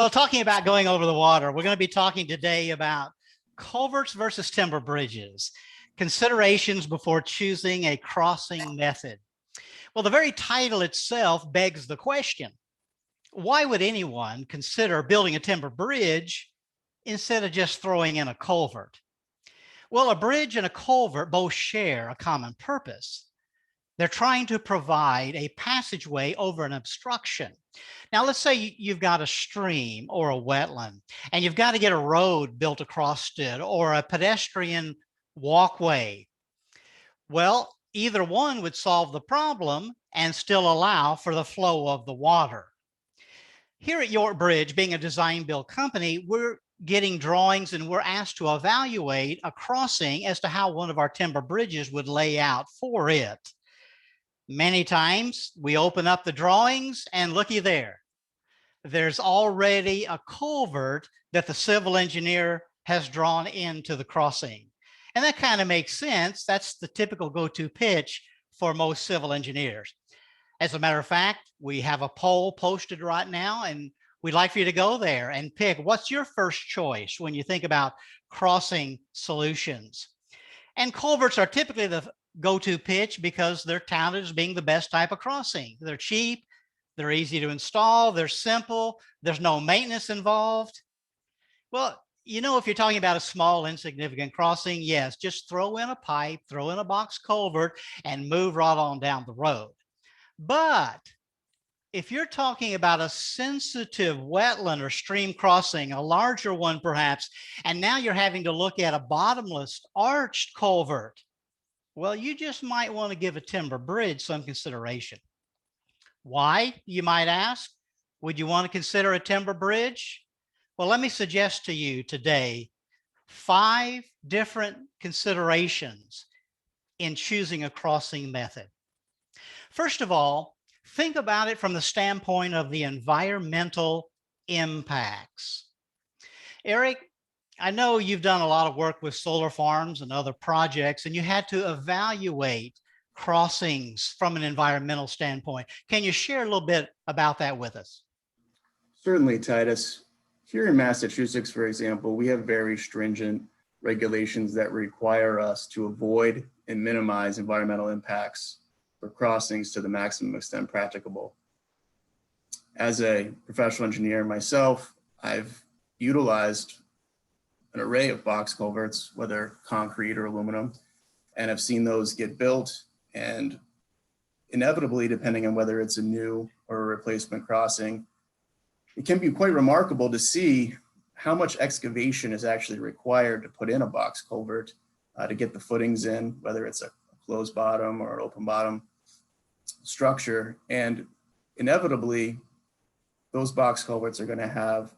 Well, talking about going over the water, we're going to be talking today about culverts versus timber bridges, considerations before choosing a crossing method. Well, the very title itself begs the question, why would anyone consider building a timber bridge instead of just throwing in a culvert? Well, a bridge and a culvert both share a common purpose. They're trying to provide a passageway over an obstruction. Now, let's say you've got a stream or a wetland, and you've got to get a road built across it or a pedestrian walkway. Well, either one would solve the problem and still allow for the flow of the water. Here at York Bridge, being a design build company, we're getting drawings and we're asked to evaluate a crossing as to how one of our timber bridges would lay out for it. Many times we open up the drawings and looky there. There's already a culvert that the civil engineer has drawn into the crossing. And that kind of makes sense. That's the typical go-to pitch for most civil engineers. As a matter of fact, we have a poll posted right now, and we'd like for you to go there and pick what's your first choice when you think about crossing solutions. And culverts are typically the go-to pitch because they're touted as being the best type of crossing. They're cheap, they're easy to install, they're simple, there's no maintenance involved. Well, you know, if you're talking about a small, insignificant crossing, yes, just throw in a pipe, throw in a box culvert, and move right on down the road. But if you're talking about a sensitive wetland or stream crossing, a larger one perhaps, and now you're having to look at a bottomless arched culvert, well, you just might want to give a timber bridge some consideration. Why, you might ask? Would you want to consider a timber bridge? Well, let me suggest to you today 5 different considerations in choosing a crossing method. First of all, think about it from the standpoint of the environmental impacts. Eric, I know you've done a lot of work with solar farms and other projects, and you had to evaluate crossings from an environmental standpoint. Can you share a little bit about that with us? Certainly, Titus. Here in Massachusetts, for example, we have very stringent regulations that require us to avoid and minimize environmental impacts for crossings to the maximum extent practicable. As a professional engineer myself, I've utilized an array of box culverts, whether concrete or aluminum, and I've seen those get built, and inevitably, depending on whether it's a new or a replacement crossing, it can be quite remarkable to see how much excavation is actually required to put in a box culvert to get the footings in, whether it's a closed bottom or an open bottom structure. And inevitably, those box culverts are going to have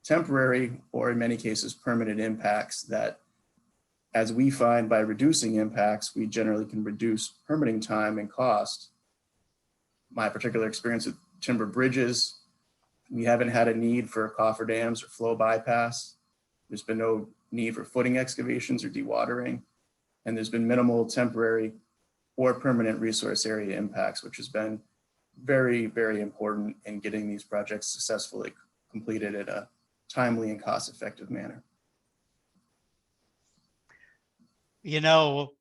temporary or in many cases permanent impacts that, as we find by reducing impacts, we generally can reduce permitting time and cost. My particular experience with timber bridges, we haven't had a need for cofferdams or flow bypass. There's been no need for footing excavations or dewatering, and there's been minimal temporary or permanent resource area impacts, which has been very, very important in getting these projects successfully completed in a timely and cost-effective manner. You know,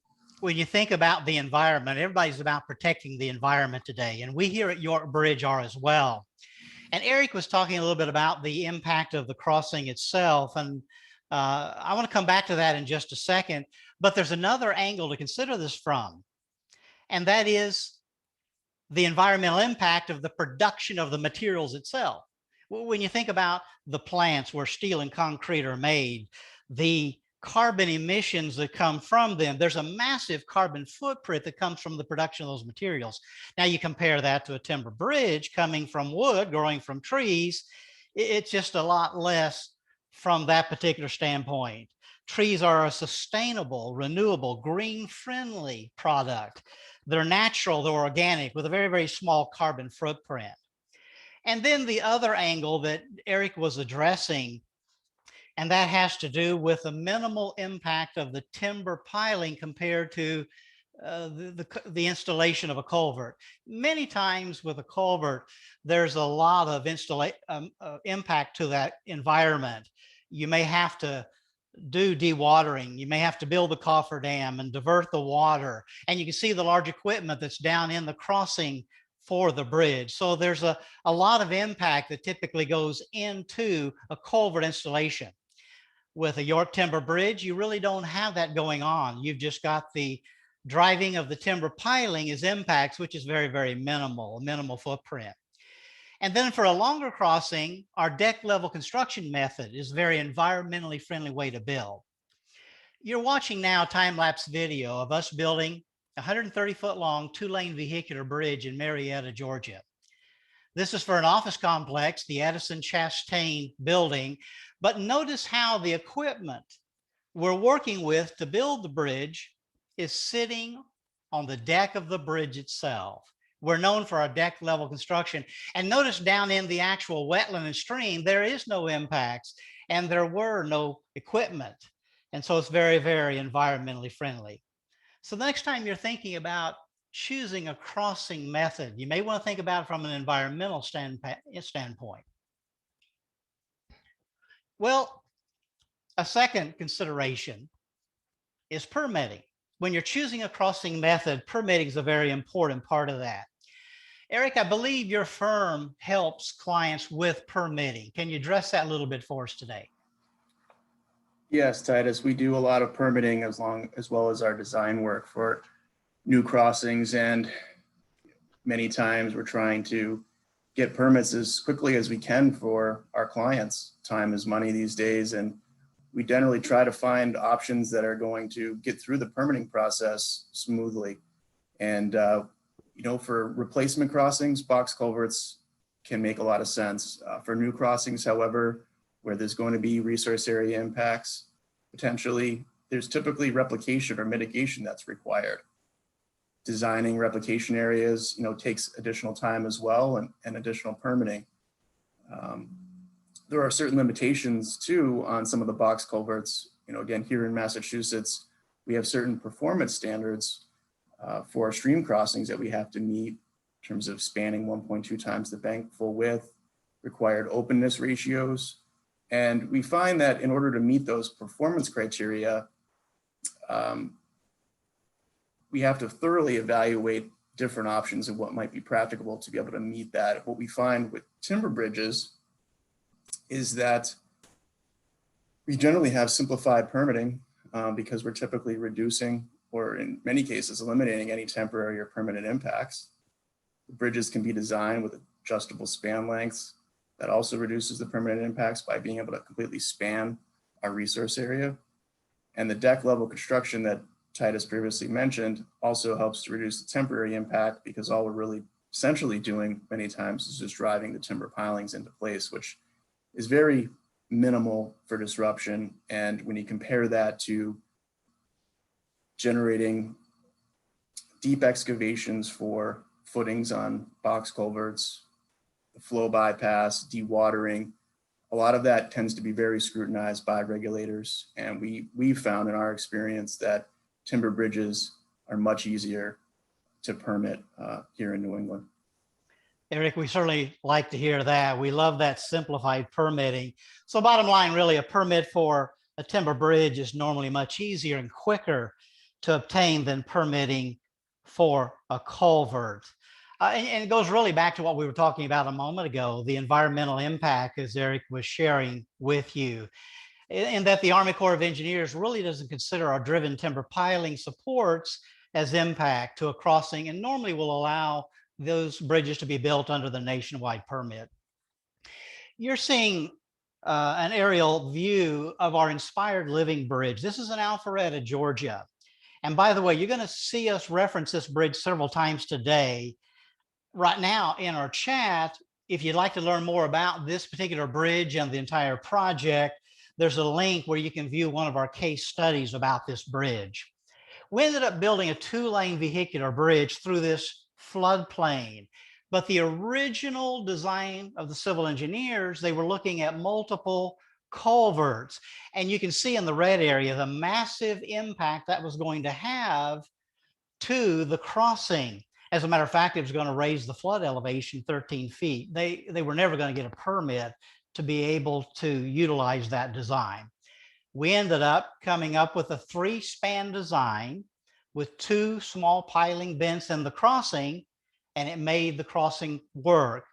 when you think about the environment, everybody's about protecting the environment today, and we here at York Bridge are as well. And Eric was talking a little bit about the impact of the crossing itself, and I want to come back to that in just a second, but there's another angle to consider this from, and that is the environmental impact of the production of the materials itself. When you think about the plants where steel and concrete are made, the carbon emissions that come from them, there's a massive carbon footprint that comes from the production of those materials. Now you compare that to a timber bridge coming from wood, growing from trees, it's just a lot less from that particular standpoint. Trees are a sustainable, renewable, green-friendly product. They're natural, they're organic, with a very, very small carbon footprint. And then the other angle that Eric was addressing, and that has to do with the minimal impact of the timber piling compared to the installation of a culvert. Many times with a culvert, there's a lot of impact to that environment. You may have to do dewatering. You may have to build the cofferdam and divert the water. And you can see the large equipment that's down in the crossing for the bridge. So there's a lot of impact that typically goes into a culvert installation. With a York timber bridge, you really don't have that going on. You've just got the driving of the timber piling as impacts, which is very, very minimal footprint. And then for a longer crossing, our deck level construction method is a very environmentally friendly way to build. You're watching now a time-lapse video of us building a 130-foot long 2-lane vehicular bridge in Marietta, Georgia. This is for an office complex, the Addison Chastain building, but notice how the equipment we're working with to build the bridge is sitting on the deck of the bridge itself. We're known for our deck level construction. And notice down in the actual wetland and stream, there is no impacts and there were no equipment. And so it's very, very environmentally friendly. So the next time you're thinking about choosing a crossing method, you may want to think about it from an environmental standpoint. Well, a second consideration is permitting. When you're choosing a crossing method, permitting is a very important part of that. Eric, I believe your firm helps clients with permitting. Can you address that a little bit for us today? Yes, Titus, we do a lot of permitting as well as our design work for new crossings, and many times we're trying to get permits as quickly as we can for our clients. Time is money these days, and we generally try to find options that are going to get through the permitting process smoothly. And for replacement crossings, box culverts can make a lot of sense. For new crossings, however, where there's going to be resource area impacts, potentially, there's typically replication or mitigation that's required. Designing replication areas, takes additional time as well, and additional permitting. There are certain limitations too on some of the box culverts. Again, here in Massachusetts, we have certain performance standards for our stream crossings that we have to meet in terms of spanning 1.2 times the bank full width, required openness ratios. And we find that in order to meet those performance criteria, we have to thoroughly evaluate different options of what might be practicable to be able to meet that. What we find with timber bridges is that we generally have simplified permitting because we're typically reducing, or in many cases, eliminating any temporary or permanent impacts. The bridges can be designed with adjustable span lengths. That also reduces the permanent impacts by being able to completely span our resource area. And the deck level construction that Titus previously mentioned also helps to reduce the temporary impact, because all we're really essentially doing many times is just driving the timber pilings into place, which is very minimal for disruption. And when you compare that to generating deep excavations for footings on box culverts, the flow bypass, dewatering, a lot of that tends to be very scrutinized by regulators. And we've found in our experience that timber bridges are much easier to permit here in New England. Eric, we certainly like to hear that. We love that simplified permitting. So bottom line, really, a permit for a timber bridge is normally much easier and quicker to obtain than permitting for a culvert. And it goes really back to what we were talking about a moment ago, the environmental impact, as Eric was sharing with you, in that the Army Corps of Engineers really doesn't consider our driven timber piling supports as impact to a crossing, and normally will allow those bridges to be built under the nationwide permit. You're seeing an aerial view of our Inspired Living Bridge. This is in Alpharetta, Georgia. And by the way, you're going to see us reference this bridge several times today. Right now in our chat, if you'd like to learn more about this particular bridge and the entire project, there's a link where you can view one of our case studies about this bridge. We ended up building a 2-lane vehicular bridge through this floodplain, but the original design of the civil engineers, they were looking at multiple culverts. And you can see in the red area the massive impact that was going to have to the crossing. As a matter of fact, it was going to raise the flood elevation 13 feet. They were never going to get a permit to be able to utilize that design. We ended up coming up with a 3-span design with 2 small piling vents in the crossing, and it made the crossing work.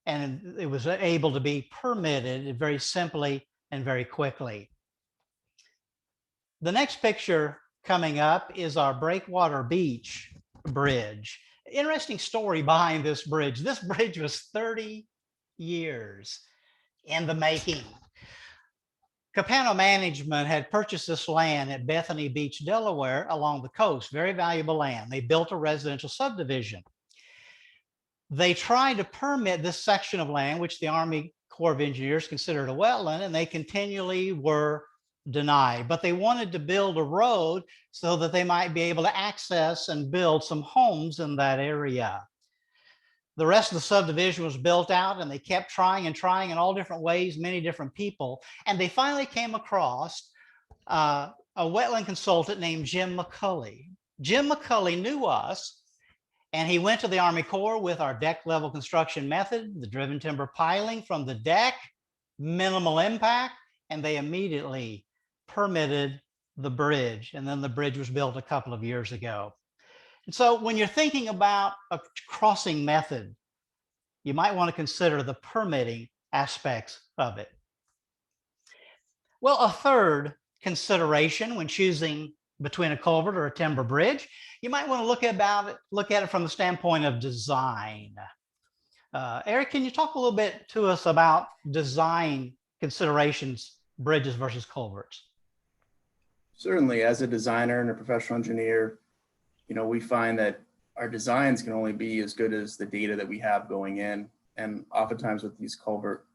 And it was able to be permitted very simply and very quickly. The next picture coming up is our Breakwater Beach Bridge. Interesting story behind this bridge. This bridge was 30 years in the making. Capano Management had purchased this land at Bethany Beach, Delaware, along the coast, very valuable land. They built a residential subdivision. They tried to permit this section of land, which the Army Corps of Engineers considered a wetland, and they continually were denied. But they wanted to build a road so that they might be able to access and build some homes in that area. The rest of the subdivision was built out, and they kept trying and trying in all different ways, many different people. And they finally came across a wetland consultant named Jim McCulley. Jim McCulley knew us, and he went to the Army Corps with our deck level construction method, the driven timber piling from the deck, minimal impact, and they immediately permitted the bridge. And then the bridge was built a couple of years ago. And so when you're thinking about a crossing method, you might want to consider the permitting aspects of it. Well, a third consideration when choosing between a culvert or a timber bridge, you might want to look at it from the standpoint of design. Eric, can you talk a little bit to us about design considerations, bridges versus culverts? Certainly, as a designer and a professional engineer, we find that our designs can only be as good as the data that we have going in. And oftentimes with these culvert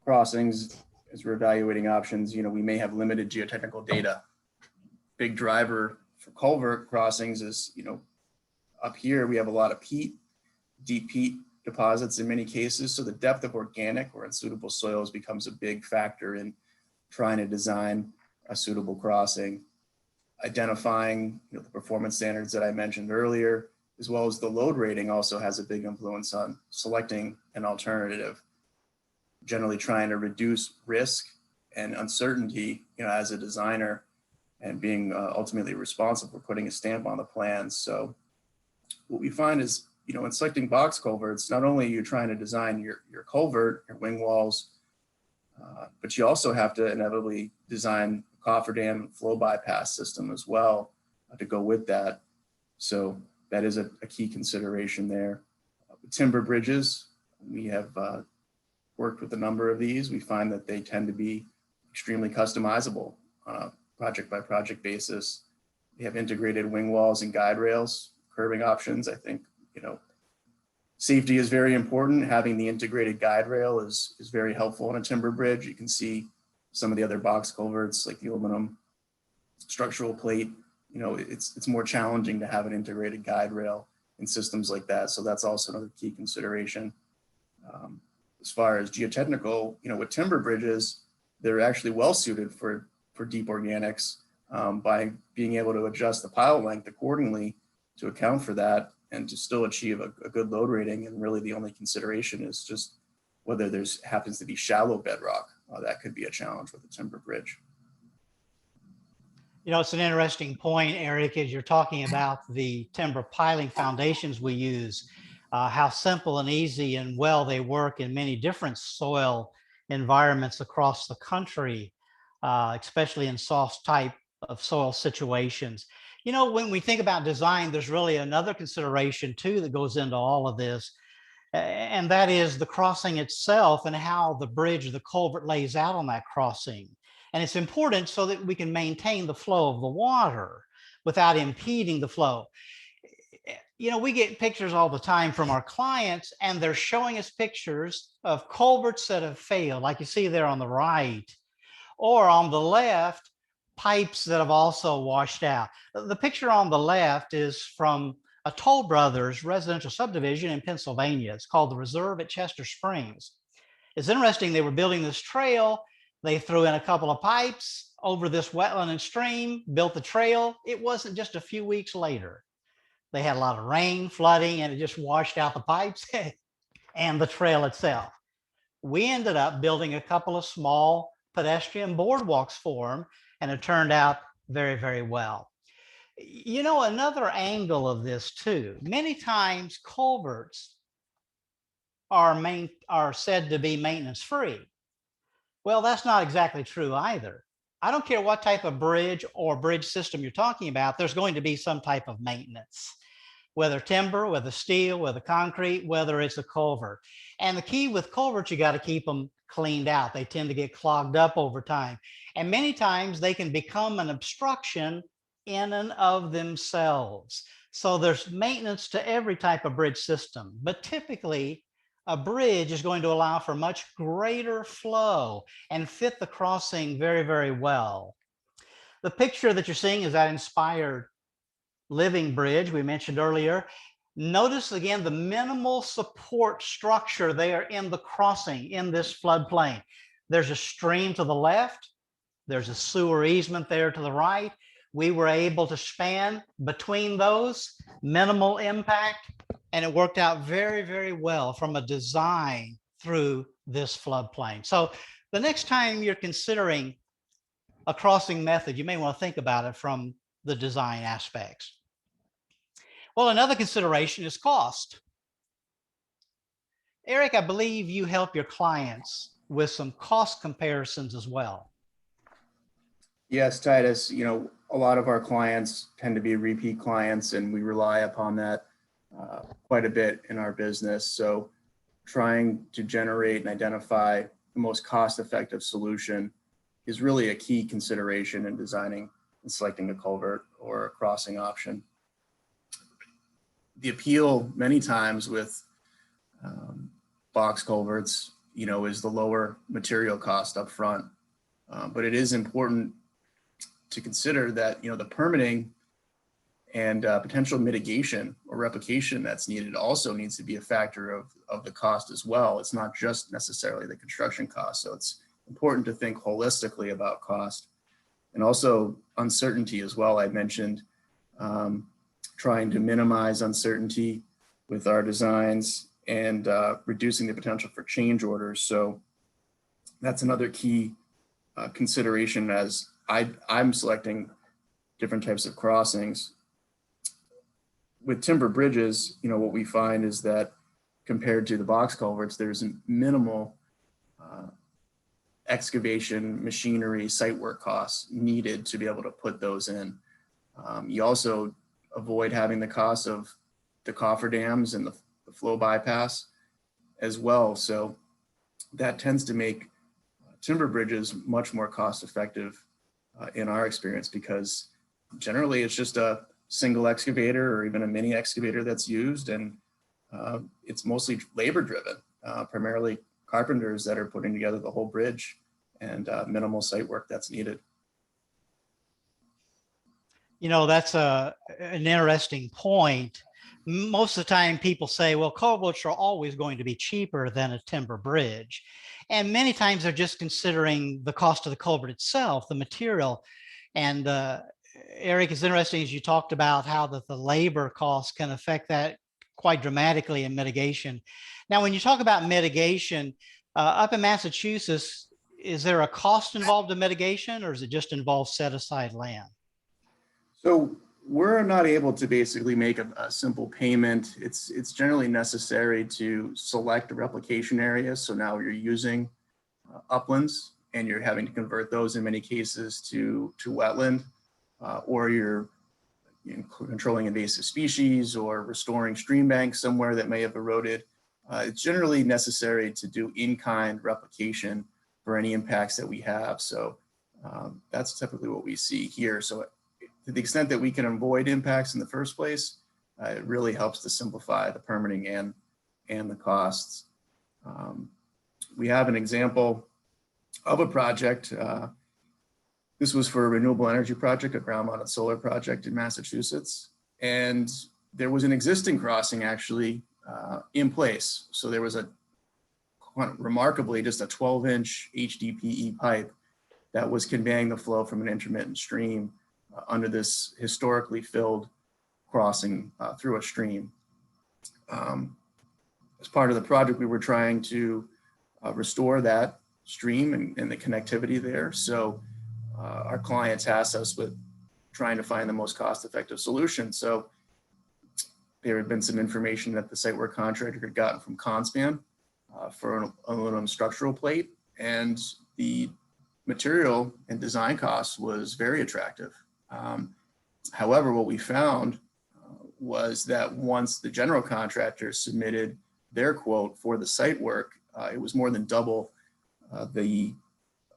crossings, as we're evaluating options, we may have limited geotechnical data. Big driver for culvert crossings is, up here we have a lot of peat, deep peat deposits in many cases. So the depth of organic or unsuitable soils becomes a big factor in trying to design a suitable crossing. Identifying the performance standards that I mentioned earlier, as well as the load rating, also has a big influence on selecting an alternative. Generally trying to reduce risk and uncertainty, as a designer, and being ultimately responsible for putting a stamp on the plans. So what we find is, in selecting box culverts, not only are you trying to design your culvert, your wing walls, but you also have to inevitably design cofferdam flow bypass system as well to go with that. So that is a key consideration there. Timber bridges, we have worked with a number of these. We find that they tend to be extremely customizable on a project by project basis. They have integrated wing walls and guide rails, curbing options. I think, safety is very important. Having the integrated guide rail is very helpful on a timber bridge. You can see some of the other box culverts like the aluminum structural plate, it's more challenging to have an integrated guide rail in systems like that. So that's also another key consideration. As far as geotechnical, with timber bridges, they're actually well suited for deep organics by being able to adjust the pile length accordingly to account for that and to still achieve a good load rating. And really the only consideration is just whether there's happens to be shallow bedrock. That could be a challenge with a timber bridge. It's an interesting point, Eric, as you're talking about the timber piling foundations we use, how simple and easy and well they work in many different soil environments across the country, especially in soft type of soil situations. When we think about design, there's really another consideration too that goes into all of this, and that is the crossing itself and how the bridge, the culvert lays out on that crossing. And it's important so that we can maintain the flow of the water without impeding the flow. We get pictures all the time from our clients, and they're showing us pictures of culverts that have failed, like you see there on the right, or on the left, pipes that have also washed out. The picture on the left is from a Toll Brothers residential subdivision in Pennsylvania. It's called the Reserve at Chester Springs. It's interesting, they were building this trail. They threw in a couple of pipes over this wetland and stream, built the trail. It wasn't just a few weeks later They had a lot of rain, flooding, and it just washed out the pipes and the trail itself. We ended up building a couple of small pedestrian boardwalks for them, and it turned out very, very well. You know, another angle of this too, many times culverts are said to be maintenance free. Well, that's not exactly true either. I don't care what type of bridge or bridge system you're talking about, there's going to be some type of maintenance, whether timber, whether steel, whether concrete, whether it's a culvert. And the key with culverts, you got to keep them cleaned out. They tend to get clogged up over time. And many times they can become an obstruction in and of themselves. So there's maintenance to every type of bridge system, but typically a bridge is going to allow for much greater flow and fit the crossing very, very well. The picture that you're seeing is that inspired living bridge we mentioned earlier. Notice again the minimal support structure there in the crossing in this floodplain. There's a stream to the left. There's a sewer easement there to the right. We were able to span between those, minimal impact, and it worked out very, very well from a design through this floodplain. So the next time you're considering a crossing method, you may want to think about it from the design aspects. Well, another consideration is cost. Eric, I believe you help your clients with some cost comparisons as well. Yes, Titus, a lot of our clients tend to be repeat clients, and we rely upon that quite a bit in our business. So trying to generate and identify the most cost-effective solution is really a key consideration in designing and selecting a culvert or a crossing option. The appeal many times with box culverts, is the lower material cost up front. But it is important to consider that, the permitting and potential mitigation or replication that's needed also needs to be a factor of the cost as well. It's not just necessarily the construction cost. So it's important to think holistically about cost, and also uncertainty as well. I mentioned trying to minimize uncertainty with our designs and reducing the potential for change orders. So that's another key consideration as I'm selecting different types of crossings. With timber bridges, what we find is that compared to the box culverts, there's minimal excavation, machinery, site work costs needed to be able to put those in. You also avoid having the cost of the cofferdams and the flow bypass as well. So that tends to make timber bridges much more cost effective in our experience, because generally it's just a single excavator or even a mini excavator that's used, and it's mostly labor driven, primarily carpenters that are putting together the whole bridge, and minimal site work that's needed. That's an interesting point. Most of the time people say, well, culverts are always going to be cheaper than a timber bridge. And many times they're just considering the cost of the culvert itself, the material. And Eric, it's interesting as you talked about how the labor costs can affect that quite dramatically in mitigation. Now, when you talk about mitigation, up in Massachusetts, is there a cost involved in mitigation, or does it just involve set aside land? So we're not able to basically make a simple payment. It's generally necessary to select a replication area. So now you're using uplands, and you're having to convert those in many cases to wetland, or you're controlling invasive species or restoring stream banks somewhere that may have eroded. It's generally necessary to do in-kind replication for any impacts that we have. So that's typically what we see here. So to the extent that we can avoid impacts in the first place, it really helps to simplify the permitting and the costs. We have an example of a project. This was for a renewable energy project, a ground-mounted solar project in Massachusetts. And there was an existing crossing actually in place. So there was remarkably just a 12-inch HDPE pipe that was conveying the flow from an intermittent stream under this historically filled crossing through a stream. As part of the project, we were trying to restore that stream and the connectivity there. So our client tasked us with trying to find the most cost-effective solution. So there had been some information that the site work contractor had gotten from Conspan for an aluminum structural plate, and the material and design cost was very attractive. However, what we found was that once the general contractor submitted their quote for the site work, it was more than double the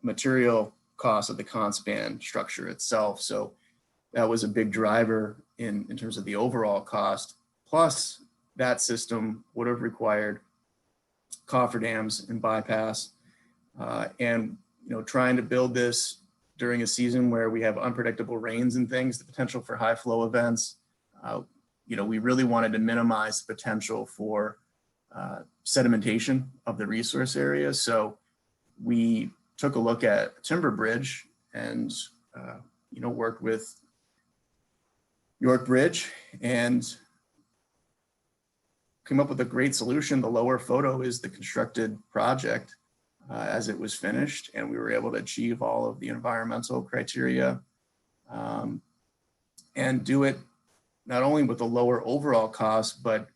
material cost of the Conspan structure itself. So that was a big driver in terms of the overall cost. Plus, that system would have required cofferdams and bypass, and trying to build this during a season where we have unpredictable rains and things, the potential for high flow events. We really wanted to minimize the potential for sedimentation of the resource area. So we took a look at a timber bridge and worked with York Bridge and came up with a great solution. The lower photo is the constructed project as it was finished, and we were able to achieve all of the environmental criteria and do it not only with a lower overall cost, but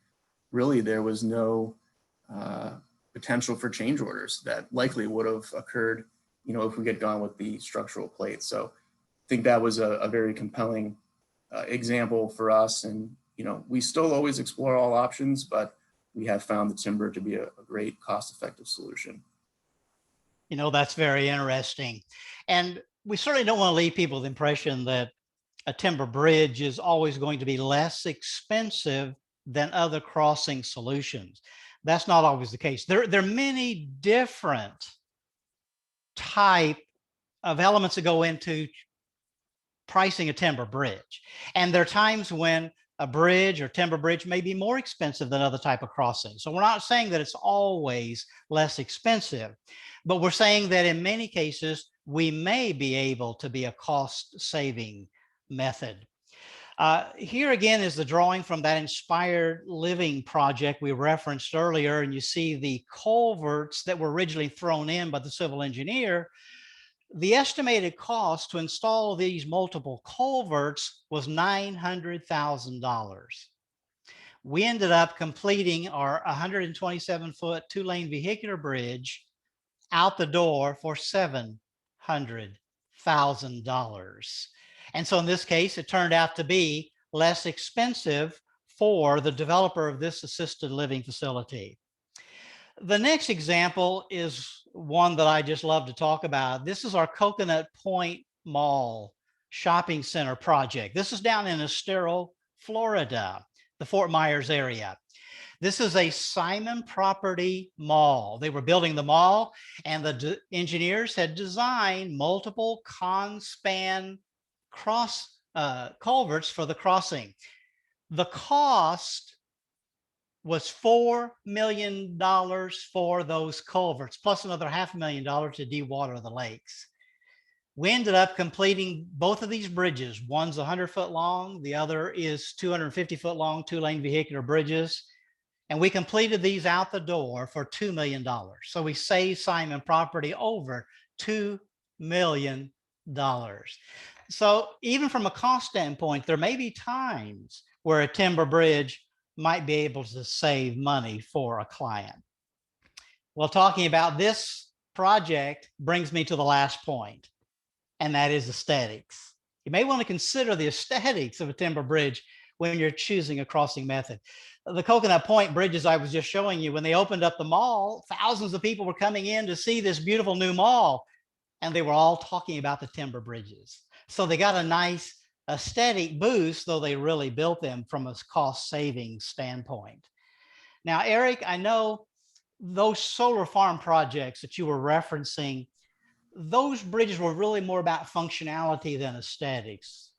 really there was no potential for change orders that likely would have occurred, if we had gone with the structural plate. So I think that was a very compelling example for us. And, we still always explore all options, but we have found the timber to be a great cost-effective solution. That's very interesting. And we certainly don't want to leave people with the impression that a timber bridge is always going to be less expensive than other crossing solutions. That's not always the case. There are many different type of elements that go into pricing a timber bridge. And there are times when a bridge or timber bridge may be more expensive than other type of crossing. So we're not saying that it's always less expensive, but we're saying that in many cases, we may be able to be a cost saving method. Here again is the drawing from that Inspired Living project we referenced earlier, and you see the culverts that were originally thrown in by the civil engineer. The estimated cost to install these multiple culverts was $900,000. We ended up completing our 127-foot two-lane vehicular bridge out the door for $700,000. And so in this case, it turned out to be less expensive for the developer of this assisted living facility. The next example is one that I just love to talk about. This is our Coconut Point Mall shopping center project. This is down in Estero, Florida, the Fort Myers area. This is a Simon Property mall. They were building the mall, and the engineers had designed multiple Conspan cross culverts for the crossing. The cost was $4 million for those culverts, plus another $500,000 to dewater the lakes. We ended up completing both of these bridges. One's 100-foot long, the other is 250-foot long, two-lane vehicular bridges. And we completed these out the door for $2 million. So we saved Simon Property over $2 million. So even from a cost standpoint, there may be times where a timber bridge might be able to save money for a client. Well, talking about this project brings me to the last point, and that is aesthetics. You may want to consider the aesthetics of a timber bridge when you're choosing a crossing method. The Coconut Point bridges I was just showing you, when they opened up the mall, thousands of people were coming in to see this beautiful new mall, and they were all talking about the timber bridges. So they got a nice aesthetic boost, though they really built them from a cost saving standpoint. Now, Eric, I know those solar farm projects that you were referencing, those bridges were really more about functionality than aesthetics.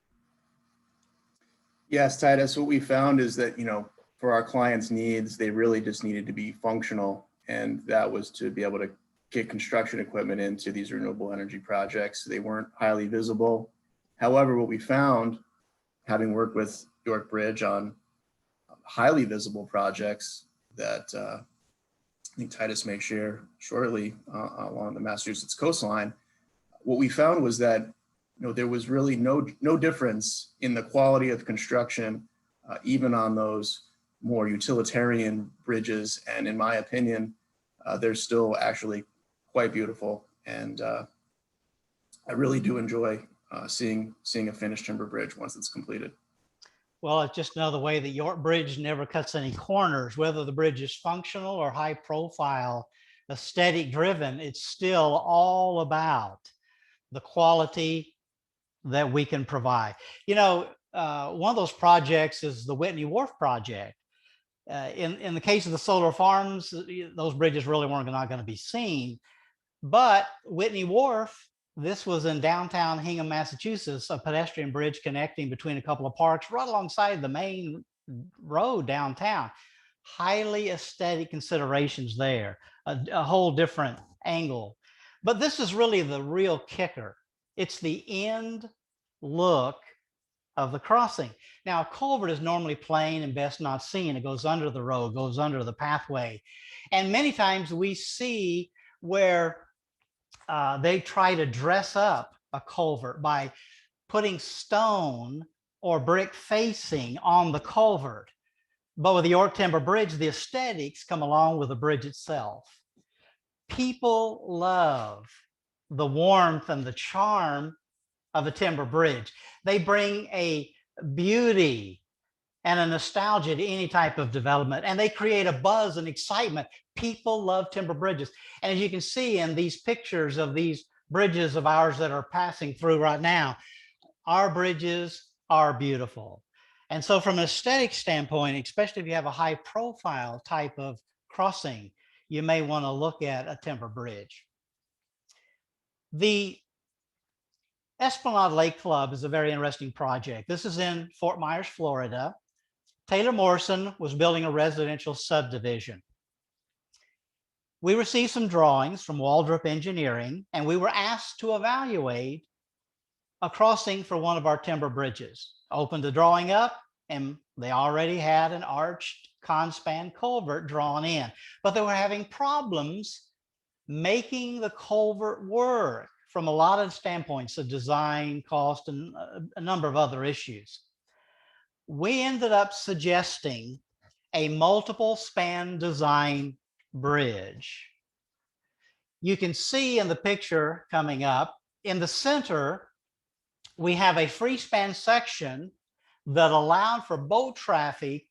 Yes, Titus, what we found is that, for our clients' needs, they really just needed to be functional. And that was to be able to get construction equipment into these renewable energy projects. They weren't highly visible. However, what we found, having worked with York Bridge on highly visible projects that I think Titus may share shortly along the Massachusetts coastline. What we found was that there was really no difference in the quality of construction, even on those more utilitarian bridges. And in my opinion, they're still actually quite beautiful. And I really do enjoy seeing a finished timber bridge once it's completed. Well, it's just another way that York Bridge never cuts any corners, whether the bridge is functional or high profile, aesthetic driven, it's still all about the quality that we can provide. One of those projects is the Whitney Wharf project. In the case of the solar farms, those bridges really weren't not going to be seen. But Whitney Wharf, this was in downtown Hingham, Massachusetts, a pedestrian bridge connecting between a couple of parks right alongside the main road downtown. Highly aesthetic considerations there, a whole different angle. But this is really the real kicker. It's the end look of the crossing. Now, a culvert is normally plain and best not seen. It goes under the road, goes under the pathway. And many times we see where they try to dress up a culvert by putting stone or brick facing on the culvert. But with the York Timber Bridge, the aesthetics come along with the bridge itself. People love the warmth and the charm of a timber bridge. They bring a beauty and a nostalgia to any type of development, and they create a buzz and excitement. People love timber bridges. And as you can see in these pictures of these bridges of ours that are passing through right now, our bridges are beautiful. And so from an aesthetic standpoint, especially if you have a high profile type of crossing, you may want to look at a timber bridge. The Esplanade Lake Club is a very interesting project. This is in Fort Myers, Florida. Taylor Morrison was building a residential subdivision. We received some drawings from Waldrop Engineering, and we were asked to evaluate a crossing for one of our timber bridges. Opened the drawing up, and they already had an arched conspan culvert drawn in, but they were having problems making the culvert work from a lot of standpoints of design, cost, and a number of other issues. We ended up suggesting a multiple span design bridge. You can see in the picture coming up, in the center, we have a free span section that allowed for boat traffic.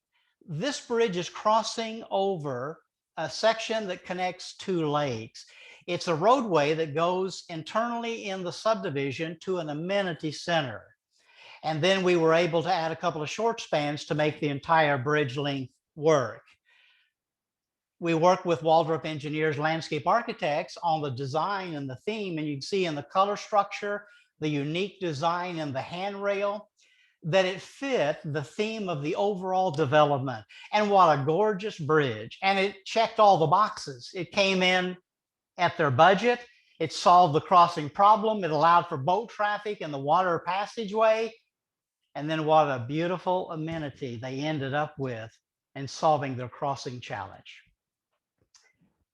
This bridge is crossing over a section that connects two lakes. It's a roadway that goes internally in the subdivision to an amenity center. And then we were able to add a couple of short spans to make the entire bridge length work. We worked with Waldrop Engineers, landscape architects on the design and the theme, and you can see in the color structure, the unique design and the handrail, that it fit the theme of the overall development. And what a gorgeous bridge. And it checked all the boxes. It came in at their budget. It solved the crossing problem. It allowed for boat traffic in the water passageway. And then what a beautiful amenity they ended up with in solving their crossing challenge.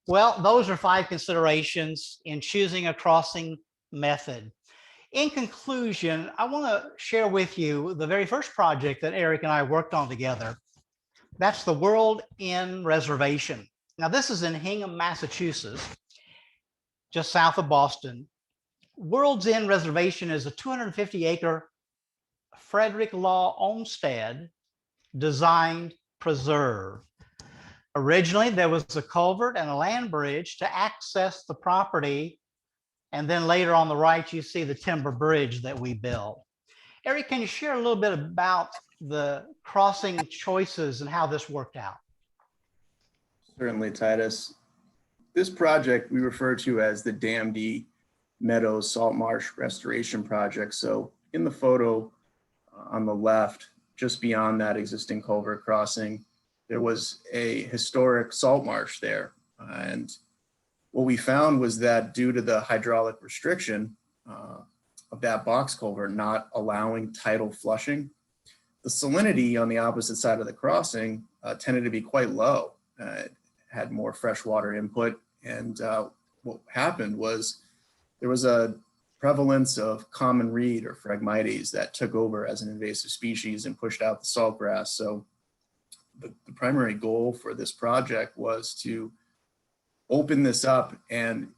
Well, those are 5 considerations in choosing a crossing method. In conclusion, I want to share with you the very first project that Eric and I worked on together. That's the World Inn Reservation. Now, this is in Hingham, Massachusetts, just south of Boston. World's Inn Reservation is a 250-acre Frederick Law homestead designed preserve. Originally, there was a culvert and a land bridge to access the property. And then later on the right, you see the timber bridge that we built. Eric, can you share a little bit about the crossing choices and how this worked out? Certainly, Titus. This project we refer to as the Dam D Meadows Salt Marsh Restoration Project. So in the photo on the left, just beyond that existing culvert crossing, there was a historic salt marsh there. And what we found was that due to the hydraulic restriction of that box culvert not allowing tidal flushing, The salinity on the opposite side of the crossing tended to be quite low. It had more freshwater input, and what happened was there was a prevalence of common reed or Phragmites that took over as an invasive species and pushed out the saltgrass. So the primary goal for this project was to open this up and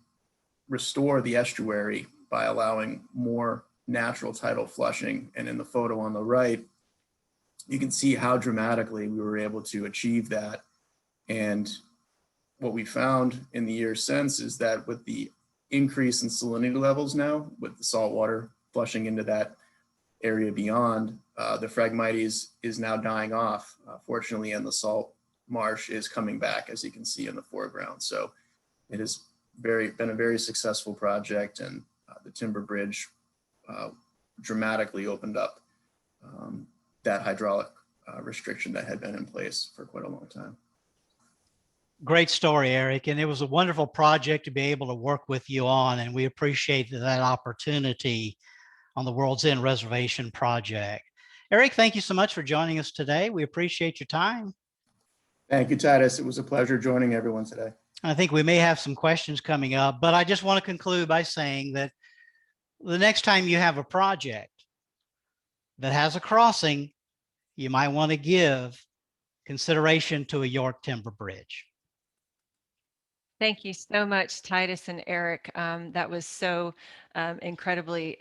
restore the estuary by allowing more natural tidal flushing. And in the photo on the right, you can see how dramatically we were able to achieve that. And what we found in the years since is that with the increase in salinity levels now, with the salt water flushing into that area beyond, the Phragmites is now dying off, fortunately, and the salt marsh is coming back, as you can see in the foreground. So it has been a very successful project, and the timber bridge dramatically opened up that hydraulic restriction that had been in place for quite a long time. Great story, Eric. And it was a wonderful project to be able to work with you on. And we appreciate that opportunity on the World's End Reservation project. Eric, thank you so much for joining us today. We appreciate your time. Thank you, Titus. It was a pleasure joining everyone today. I think we may have some questions coming up, but I just want to conclude by saying that the next time you have a project that has a crossing, you might want to give consideration to a York timber bridge. Thank you so much, Titus and Eric. That was so incredibly